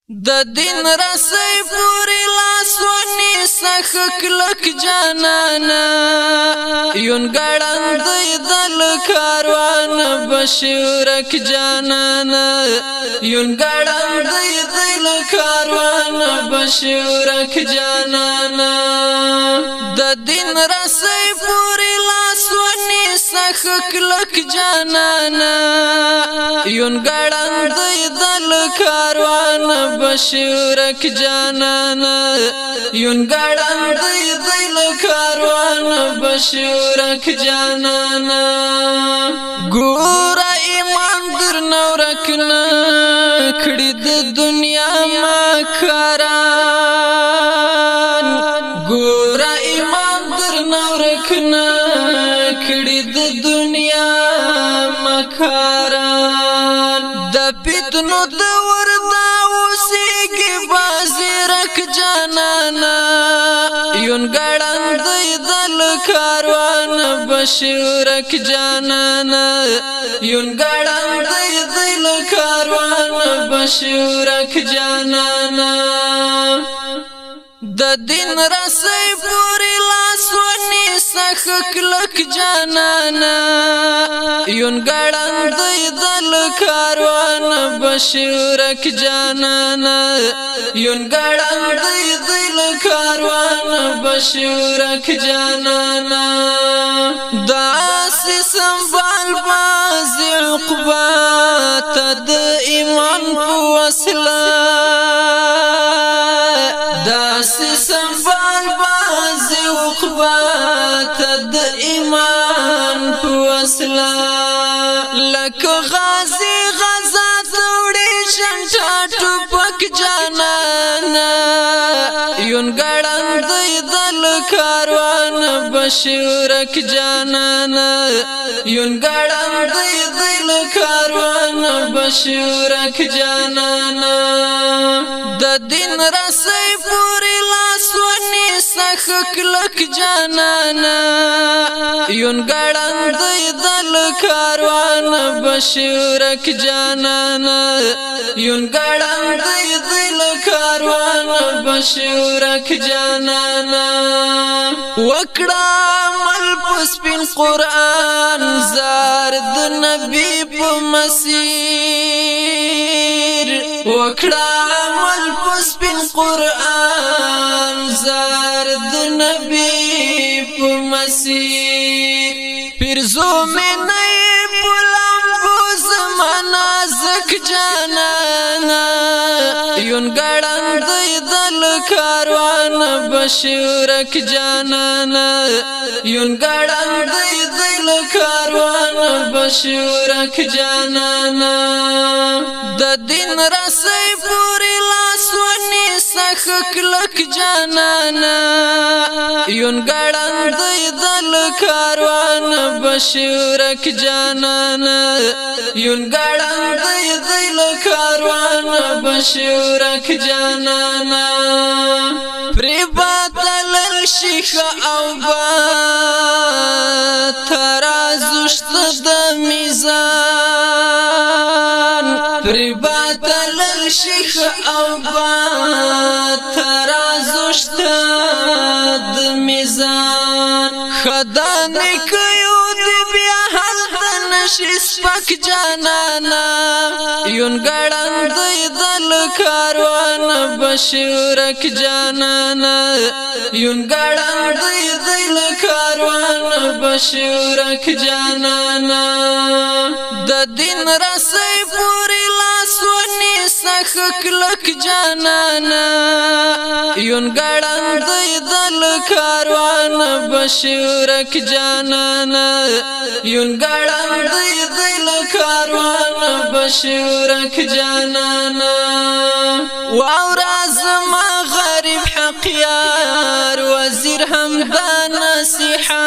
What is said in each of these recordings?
د دین رسۍ پورې لاس ونیسه ښه کلک جانانه یون ګړندی دل کاروان بشي ورک جانانه یون ګړندی دل کاروان بشي ورک جانانه د دین رسۍ پورې لاس ونیسه ښه کلک جانانه یون ګړندی دل کاروان بشي ورک جانانا یون ګړندی دل کاروان بشي ورک جانانا ګوره ایمان درنه ورک نه کړي د دنیا مکران ګوره ایمان درنه ورک نه کړي د دنیا مکران د فتنو د یون ګړندی دل کاروان بشي ورک جانانا یون ګړندی دل کاروان بشي ورک جانانا د دین رسۍ پورې لاس ونیسه ښه کلک جانانا یون ګړندی دل کاروان بشي ورک جانانا یون ګړندی دل کاروان بشي ورک جانانا داسې سنبال بازي عقبات د ایمان په وسله داسې سنبال بازي عقبات د ایمان په وسله لکه غازي غزا توړي شمشا ټوپک جانانا یون ګړندی دل کاروان بشي ورک جانانا یون ګړندی دل کاروان بشي ورک جانانا د دین رسۍ پورې لاس ونیسه ښه کلک جانانا یون ګړندی دل کاروان بشي ورک جانانا یون ګړندی دل کاروان بشي ورک جانانا وکړه عمل په سپین قرآن زار د نبی په مسیر وکړه عمل په سپین قرآن زار د نبی په مسیر پیرزو مې نه په لمبو زمانه زک جانانا یون ګړندی دل کاروان بشي ورک جانانا یون ګړندی دل کاروان بشي ورک جانانا د دین رسۍ پورې لاس ونیسه ښه کلک جانانا یون ګړندی دل کاروان بشي ورک جانانا یون ګړندی دل کاروان بشي ورک جانانا پرې باطل شیخ او با ترازو شته د میزان پرې باطل شیخ او با ترازو شته د میزان خدانې کوي د بیا هلته نشي سپک جانانا یون ګړندی دل کاروان بشي ورک جانانا یون ګړندی دل کاروان بشي ورک جانانا د دین رسۍ پورې لاس ونیسه ښه کلک جانانا یون ګړندی دل کاروان بشي ورک جانانا یون ګړندی دل کاروان بشي ورک جانانا واورا زما غریب حقیار وزیر همدا نصیحات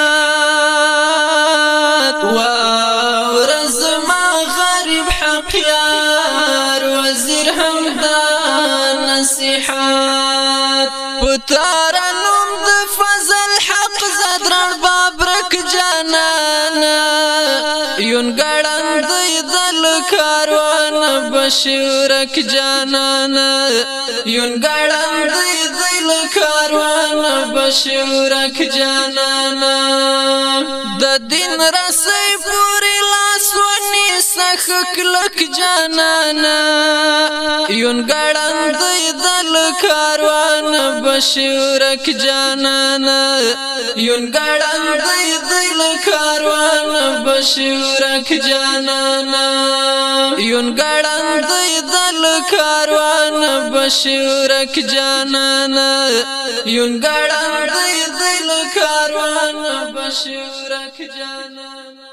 واورا زما غریب حقیار وزیر همدا نصیحات پتارنم د فضل حق زدران بابرک جانانا یون ګړندی دل کاروان بشورک جانانا یون گړند دل کاروان بشورک جانانا د دین رسي پوری لاس ونی سخ کلک جانانا یون گړند دل کاروان بشورک جانانا یون گړند دل کاروان بشورک جانانا یون گړند دل کاروان بشورک جانانا یون گړند دل کاروان بشورک جانانا